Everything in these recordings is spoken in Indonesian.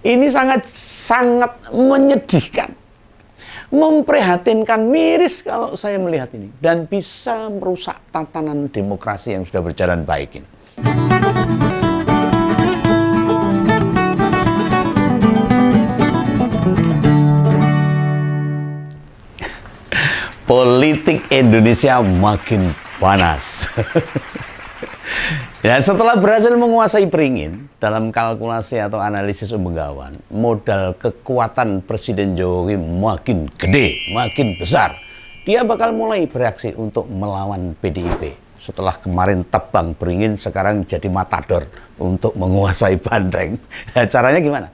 Ini sangat menyedihkan, memprihatinkan, miris kalau saya melihat ini, dan bisa merusak tatanan demokrasi yang sudah berjalan baik ini. Politik Indonesia makin panas. Dan setelah berhasil menguasai beringin dalam kalkulasi atau analisis Umbenggawan, modal kekuatan Presiden Jokowi makin gede, makin besar. Dia bakal mulai bereaksi untuk melawan PDIP. Setelah kemarin tebang beringin, sekarang jadi matador untuk menguasai Bandreng. Nah, caranya gimana?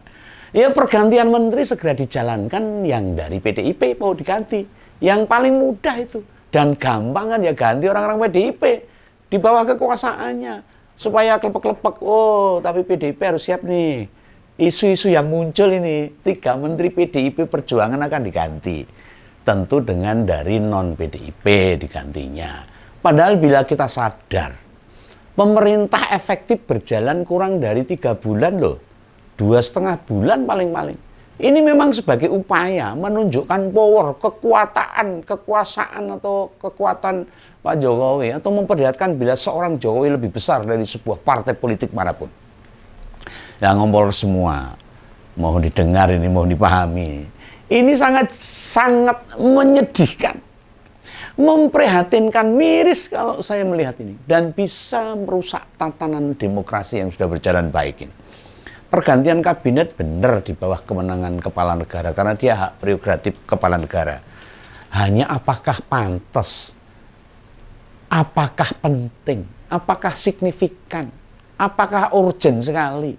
Ya pergantian menteri segera dijalankan, yang dari PDIP mau diganti. Yang paling mudah itu. Dan gampang kan ya, ganti orang-orang PDIP di bawah kekuasaannya. Supaya klepek-klepek, oh tapi PDIP harus siap nih. Isu-isu yang muncul ini, 3 menteri PDIP Perjuangan akan diganti. Tentu dengan dari non-PDIP digantinya. Padahal bila kita sadar, pemerintah efektif berjalan kurang dari 3 bulan loh. 2,5 bulan paling-paling. Ini memang sebagai upaya menunjukkan power, kekuasaan atau kekuatan Pak Jokowi, atau memperlihatkan bila seorang Jokowi lebih besar dari sebuah partai politik manapun. Yang ngompol semua, mau didengar ini, mau dipahami. Ini sangat menyedihkan, memprihatinkan, miris kalau saya melihat ini, dan bisa merusak tatanan demokrasi yang sudah berjalan baik ini. Pergantian kabinet benar di bawah kemenangan kepala negara, karena dia hak prerogatif kepala negara. Hanya apakah pantas, apakah penting, apakah signifikan, apakah urgent sekali?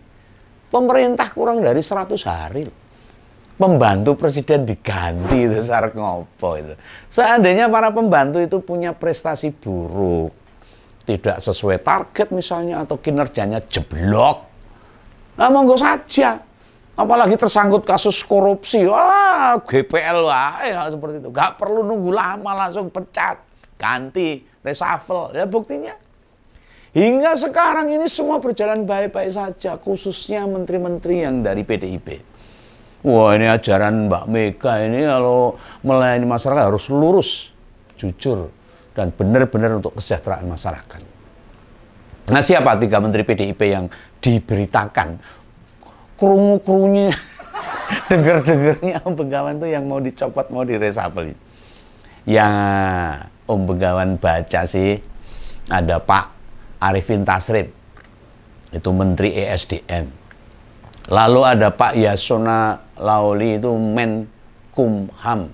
Pemerintah kurang dari 100 hari. Pembantu presiden diganti, itu syarat ngopo itu. Seandainya para pembantu itu punya prestasi buruk, tidak sesuai target misalnya, atau kinerjanya jeblok, nah monggo saja. Apalagi tersangkut kasus korupsi, wah GPL seperti itu. Gak perlu nunggu lama, langsung pecat, ganti, reshuffle. Ya buktinya, hingga sekarang ini semua berjalan baik-baik saja, khususnya menteri-menteri yang dari PDIP. Wah, ini ajaran Mbak Mega ini kalau melayani masyarakat harus lurus, jujur, dan benar-benar untuk kesejahteraan masyarakat. Nah, siapa 3 menteri PDIP yang diberitakan kerungu-kerungunya denger-dengernya Umbenggawan itu yang mau dicopot, mau direshuffle? Yang Umbenggawan baca sih ada Pak Arifin Tasrif, itu Menteri ESDM. Lalu ada Pak Yasona Lawli, itu Menkumham.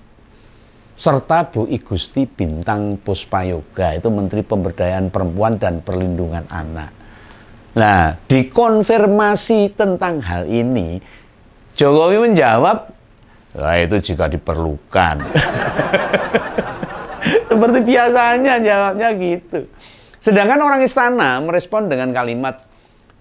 Serta Bu Igusti Bintang Puspayoga, itu Menteri Pemberdayaan Perempuan dan Perlindungan Anak. Nah, dikonfirmasi tentang hal ini, Jokowi menjawab, "Nah, itu jika diperlukan." Seperti biasanya jawabnya gitu. Sedangkan orang istana merespon dengan kalimat,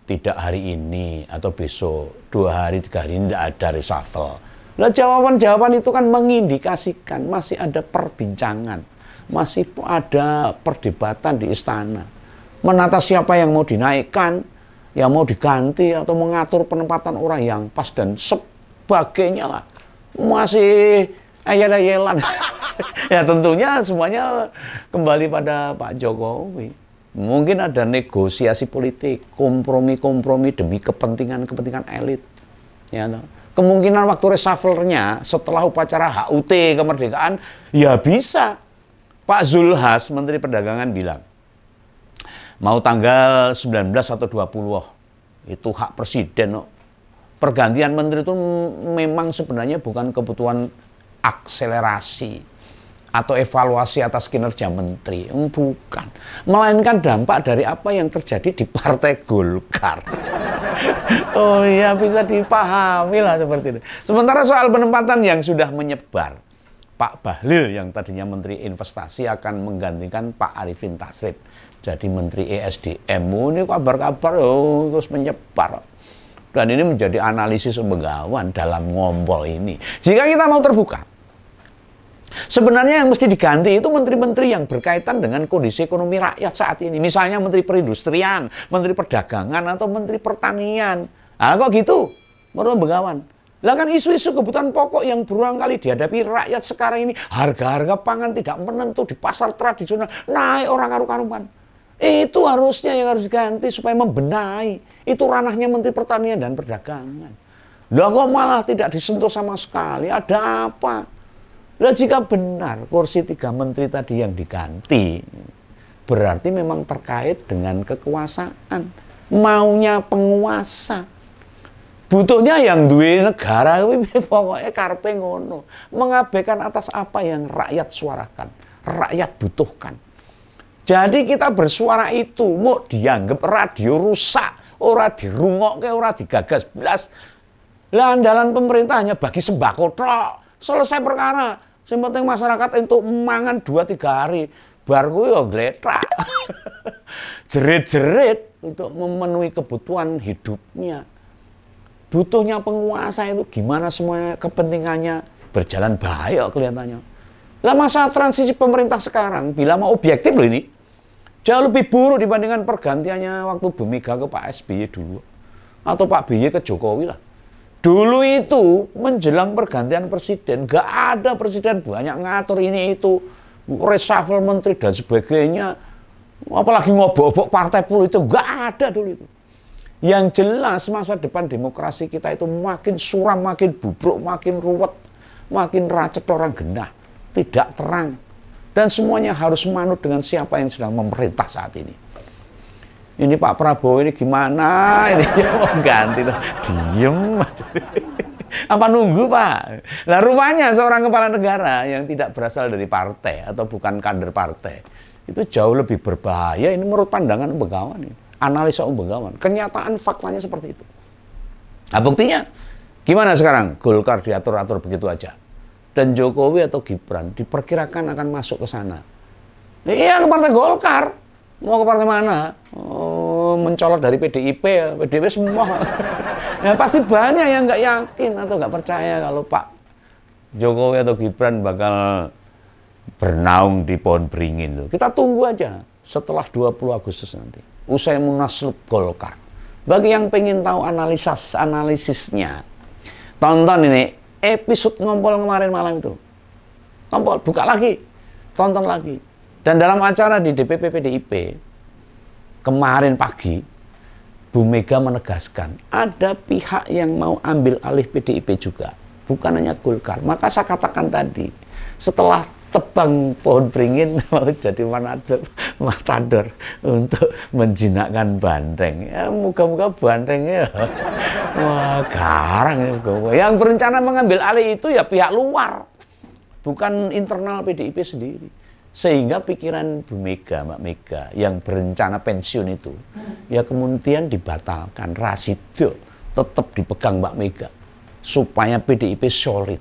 "Tidak hari ini atau besok, 2 hari, 3 hari ini tidak ada reshuffle." Nah, jawaban-jawaban itu kan mengindikasikan masih ada perbincangan, masih ada perdebatan di istana. Menata siapa yang mau dinaikkan, yang mau diganti, atau mengatur penempatan orang yang pas dan sebagainya lah. Masih ayel-ayelan. Ya tentunya semuanya kembali pada Pak Jokowi. Mungkin ada negosiasi politik, kompromi-kompromi demi kepentingan elit. Ya, kemungkinan waktu reshuffle-nya setelah upacara HUT kemerdekaan, ya bisa. Pak Zulhas, Menteri Perdagangan, bilang, mau tanggal 19 atau 20, itu hak presiden. Pergantian menteri itu memang sebenarnya bukan kebutuhan akselerasi atau evaluasi atas kinerja menteri, bukan. Melainkan dampak dari apa yang terjadi di Partai Golkar. Oh iya, bisa dipahami lah seperti itu. Sementara soal penempatan yang sudah menyebar, Pak Bahlil yang tadinya Menteri Investasi akan menggantikan Pak Arifin Tasrif jadi Menteri ESDM. Ini kabar-kabar terus menyebar. Dan ini menjadi analisis Umbenggawan dalam ngompol ini. Jika kita mau terbuka, sebenarnya yang mesti diganti itu menteri-menteri yang berkaitan dengan kondisi ekonomi rakyat saat ini. Misalnya Menteri Perindustrian, Menteri Perdagangan, atau Menteri Pertanian. Ah, kok gitu? Menurut Begawan. Lah kan isu-isu kebutuhan pokok yang berulang kali dihadapi rakyat sekarang ini, harga-harga pangan tidak menentu di pasar tradisional, naik orang karu-karuan. Itu harusnya yang harus diganti supaya membenahi. Itu ranahnya Menteri Pertanian dan Perdagangan. Lah kok malah tidak disentuh sama sekali, ada apa? Lah jika benar kursi 3 menteri tadi yang diganti, berarti memang terkait dengan kekuasaan, maunya penguasa. Butuhnya yang duwe negara pokoknya karepe ngono, mengabaikan atas apa yang rakyat suarakan, rakyat butuhkan. Jadi kita bersuara itu mau dianggap radio rusak, ora dirungokke, ora digagas blas. Lah andalan pemerintah hanya bagi sembako tok. Selesai perkara. Sing penting masyarakat untuk mangan 2-3 hari. Bar kuwi yo gletak. Jerit-jerit untuk memenuhi kebutuhan hidupnya. Butuhnya penguasa itu gimana semuanya kepentingannya berjalan baik kelihatannya. Lah masa transisi pemerintah sekarang, bila mau objektif loh ini, jauh lebih buruk dibandingkan pergantiannya waktu Bu Mega ke Pak SBY dulu. Atau Pak BY ke Jokowi lah. Dulu itu menjelang pergantian presiden, gak ada presiden banyak ngatur ini itu, reshuffle menteri dan sebagainya. Apalagi ngobok-obok partai politik, gak ada dulu itu. Yang jelas masa depan demokrasi kita itu makin suram, makin bubruk, makin ruwet, makin racet orang genah, tidak terang. Dan semuanya harus manut dengan siapa yang sedang memerintah saat ini. Ini Pak Prabowo ini gimana? Ini mau ganti, diem aja. Apa nunggu Pak? Nah rupanya seorang kepala negara yang tidak berasal dari partai atau bukan kader partai, itu jauh lebih berbahaya ini menurut pandangan Begawan ini. Analisa Begawan, kenyataan faktanya seperti itu. Nah buktinya, gimana sekarang? Golkar diatur-atur begitu aja. Dan Jokowi atau Gibran diperkirakan akan masuk ke sana. Iya ke partai Golkar. Mau ke partai mana? Oh, mencolot dari PDIP, PDIP semua. Ya, pasti banyak yang nggak yakin atau nggak percaya kalau Pak Jokowi atau Gibran bakal bernaung di pohon beringin. Kita tunggu aja setelah 20 Agustus nanti. Usai munaslup Golkar. Bagi yang pengen tahu analisisnya, tonton ini episode ngompol kemarin malam itu. Ngompol, buka lagi, tonton lagi. Dan dalam acara di DPP PDIP kemarin pagi, Bu Mega menegaskan ada pihak yang mau ambil alih PDIP juga, bukan hanya Golkar. Maka saya katakan tadi, setelah tebang pohon beringin mau jadi matador untuk menjinakkan bandeng. Ya moga-moga bandengnya wah garang ya. Yang berencana mengambil alih itu ya pihak luar, bukan internal PDIP sendiri. Sehingga pikiran Bu Mega, Mbak Mega yang berencana pensiun itu ya kemudian dibatalkan. Rasido tetap dipegang Mbak Mega supaya PDIP solid.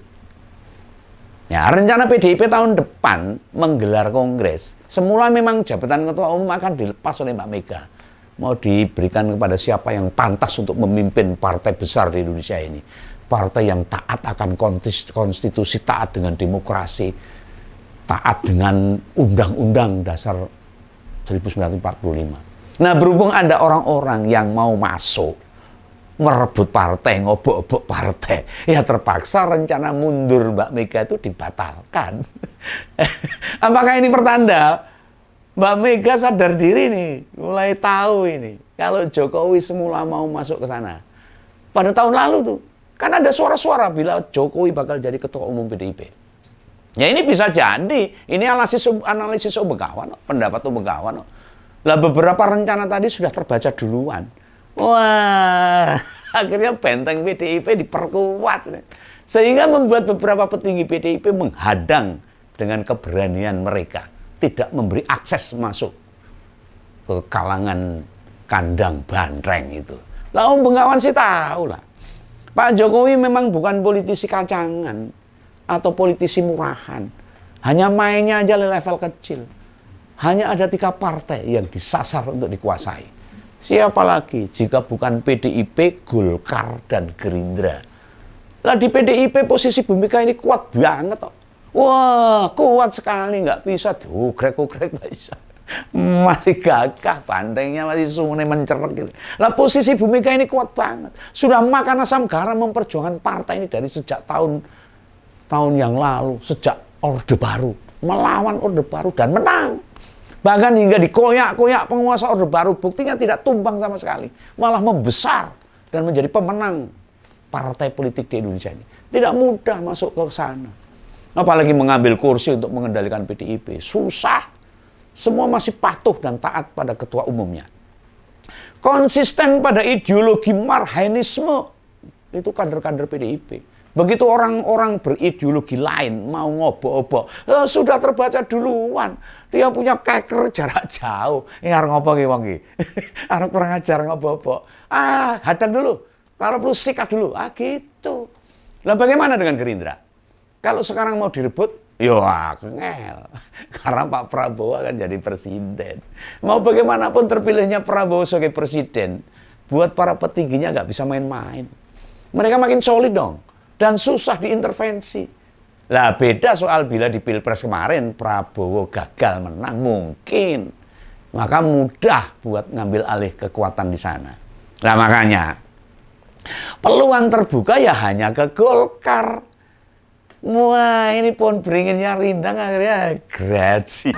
Ya, rencana PDIP tahun depan menggelar kongres. Semula memang jabatan ketua umum akan dilepas oleh Mbak Mega. Mau diberikan kepada siapa yang pantas untuk memimpin partai besar di Indonesia ini. Partai yang taat akan konstitusi, taat dengan demokrasi, taat dengan Undang-Undang Dasar 1945. Nah, berhubung ada orang-orang yang mau masuk, merebut partai, ngobok-obok partai, ya terpaksa rencana mundur Mbak Mega itu dibatalkan. Apakah ini pertanda Mbak Mega sadar diri nih, mulai tahu ini kalau Jokowi semula mau masuk ke sana pada tahun lalu tuh, kan ada suara-suara bila Jokowi bakal jadi ketua umum PDIP. Ya ini bisa jadi, ini analisis Begawan, pendapat Begawan. Lah beberapa rencana tadi sudah terbaca duluan. Wah, akhirnya benteng PDIP diperkuat. Sehingga membuat beberapa petinggi PDIP menghadang dengan keberanian mereka. Tidak memberi akses masuk ke kalangan kandang banteng itu. Lah Begawan sih tahu lah. Pak Jokowi memang bukan politisi kacangan atau politisi murahan. Hanya mainnya aja level kecil. Hanya ada 3 partai yang disasar untuk dikuasai. Siapa lagi jika bukan PDIP, Golkar, dan Gerindra. Lah di PDIP posisi Bu Mega ini kuat banget kok. Wah, kuat sekali, nggak bisa diugrek-ugrek, nggak bisa. Masih gagah, bantengnya masih sumune mencerek gitu. Lah posisi Bu Mega ini kuat banget. Sudah makan asam garam memperjuangkan partai ini dari sejak tahun yang lalu, sejak Orde Baru, melawan Orde Baru dan menang. Bahkan hingga dikoyak-koyak penguasa Orde Baru, buktinya tidak tumbang sama sekali, malah membesar dan menjadi pemenang partai politik di Indonesia ini. Tidak mudah masuk ke sana. Apalagi mengambil kursi untuk mengendalikan PDIP. Susah. Semua masih patuh dan taat pada ketua umumnya. Konsisten pada ideologi marhainisme. Itu kader-kader PDIP. Begitu orang-orang berideologi lain mau ngobok-obok. Sudah terbaca duluan. Dia punya keker jarak jauh. Ini harus ngobok ini. Harus kurang ajar ngobok-obok. Hadang dulu. Kalau perlu sikat dulu. Gitu. Lah bagaimana dengan Gerindra? Kalau sekarang mau direbut, ngel. Karena Pak Prabowo akan jadi presiden. Mau bagaimanapun terpilihnya Prabowo sebagai presiden, buat para petingginya nggak bisa main-main. Mereka makin solid dong, dan susah diintervensi. Lah beda soal bila di Pilpres kemarin Prabowo gagal menang, mungkin. Maka mudah buat ngambil alih kekuatan di sana. Nah makanya, peluang terbuka ya hanya ke Golkar. Wah, ini pohon beringinnya rindang akhirnya grazi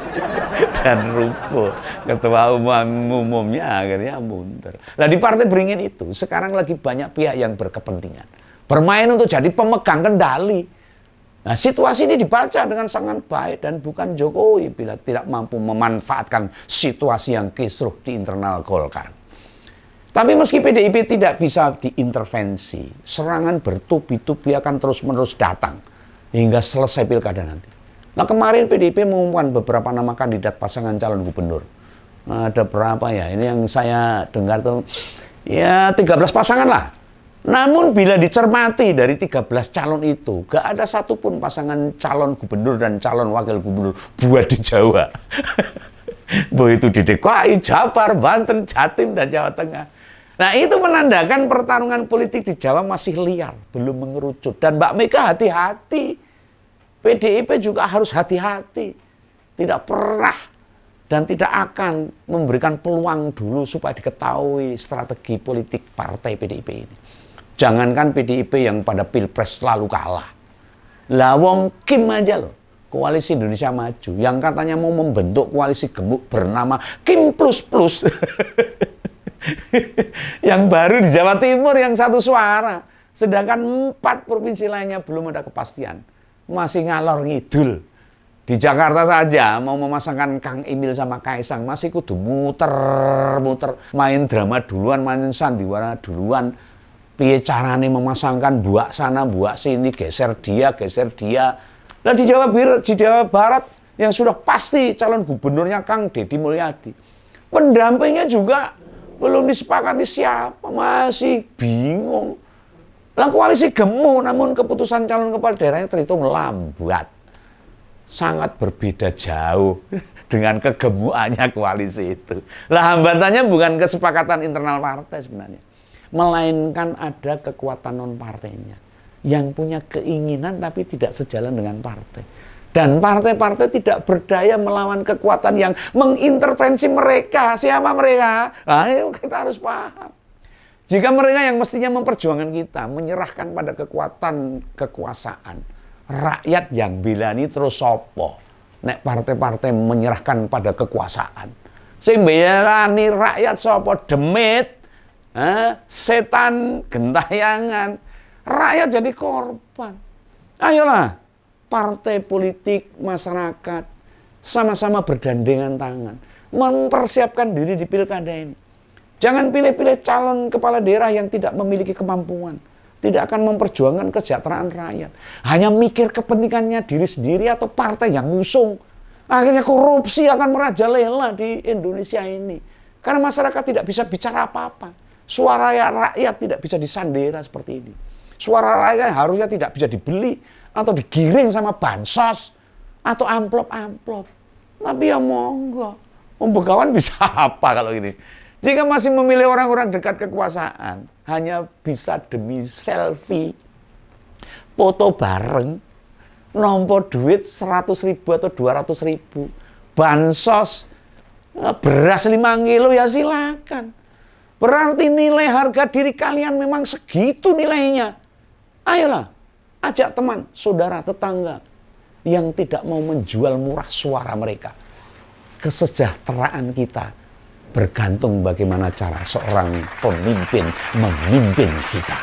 dan rubuh. Ketua umumnya akhirnya mundur. Nah di partai beringin itu sekarang lagi banyak pihak yang berkepentingan bermain untuk jadi pemegang kendali. Nah situasi ini dibaca dengan sangat baik dan bukan Jokowi bila tidak mampu memanfaatkan situasi yang kisruh di internal Golkar. Tapi meski PDIP tidak bisa diintervensi, serangan bertubi-tubi akan terus-menerus datang hingga selesai pilkada nanti. Nah kemarin PDIP mengumumkan beberapa nama kandidat pasangan calon gubernur. Nah, ada berapa ya? Ini yang saya dengar tuh ya 13 pasangan lah. Namun bila dicermati dari 13 calon itu, gak ada satupun pasangan calon gubernur dan calon wakil gubernur buat di Jawa. Bahwa itu di DKI, Jabar, Banten, Jatim, dan Jawa Tengah. Nah itu menandakan pertarungan politik di Jawa masih liar, belum mengerucut. Dan Mbak Mega hati-hati. PDIP juga harus hati-hati. Tidak pernah dan tidak akan memberikan peluang dulu supaya diketahui strategi politik partai PDIP ini. Jangankan PDIP yang pada Pilpres selalu kalah. Lah wong Kim aja loh, Koalisi Indonesia Maju, yang katanya mau membentuk koalisi gemuk bernama Kim Plus Plus. Yang baru di Jawa Timur yang satu suara, sedangkan 4 provinsi lainnya belum ada kepastian, masih ngalor ngidul. Di Jakarta saja mau memasangkan Kang Emil sama Kaisang masih kudu muter-muter, main drama duluan, main sandiwara duluan. Piye carane memasangkan buak sana buak sini, geser dia. Nah di Jawa Barat yang sudah pasti calon gubernurnya Kang Deddy Mulyadi, pendampingnya juga belum disepakati siapa, masih bingung. Lah koalisi gemuk, namun keputusan calon kepala daerahnya terhitung lambat. Sangat berbeda jauh dengan kegemukannya koalisi itu. Lah hambatannya bukan kesepakatan internal partai sebenarnya, melainkan ada kekuatan non partainya yang punya keinginan tapi tidak sejalan dengan partai. Dan partai-partai tidak berdaya melawan kekuatan yang mengintervensi mereka. Siapa mereka? Nah, kita harus paham. Jika mereka yang mestinya memperjuangkan kita, menyerahkan pada kekuatan kekuasaan, rakyat yang bilani terus sopo. Nek partai-partai menyerahkan pada kekuasaan. Sing bilani rakyat sopo demit, setan, gentayangan. Rakyat jadi korban. Ayolah. Partai politik, masyarakat, sama-sama bergandengan tangan, mempersiapkan diri di pilkada ini. Jangan pilih-pilih calon kepala daerah yang tidak memiliki kemampuan, tidak akan memperjuangkan kesejahteraan rakyat. Hanya mikir kepentingannya diri sendiri atau partai yang ngusung. Akhirnya korupsi akan merajalela di Indonesia ini. Karena masyarakat tidak bisa bicara apa-apa. Suara rakyat tidak bisa disandera seperti ini. Suara rakyat harusnya tidak bisa dibeli atau digiring sama bansos atau amplop-amplop. Tapi ya monggo, Begawan bisa apa kalau ini? Jika masih memilih orang-orang dekat kekuasaan, hanya bisa demi selfie, foto bareng, nompo duit 100.000 atau 200.000, bansos beras 5 kilo ya silakan. Berarti nilai harga diri kalian memang segitu nilainya. Ayolah, ajak teman, saudara, tetangga yang tidak mau menjual murah suara mereka. Kesejahteraan kita bergantung bagaimana cara seorang pemimpin memimpin kita.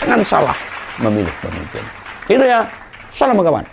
Jangan salah memilih pemimpin. Itu ya. Salam kawan.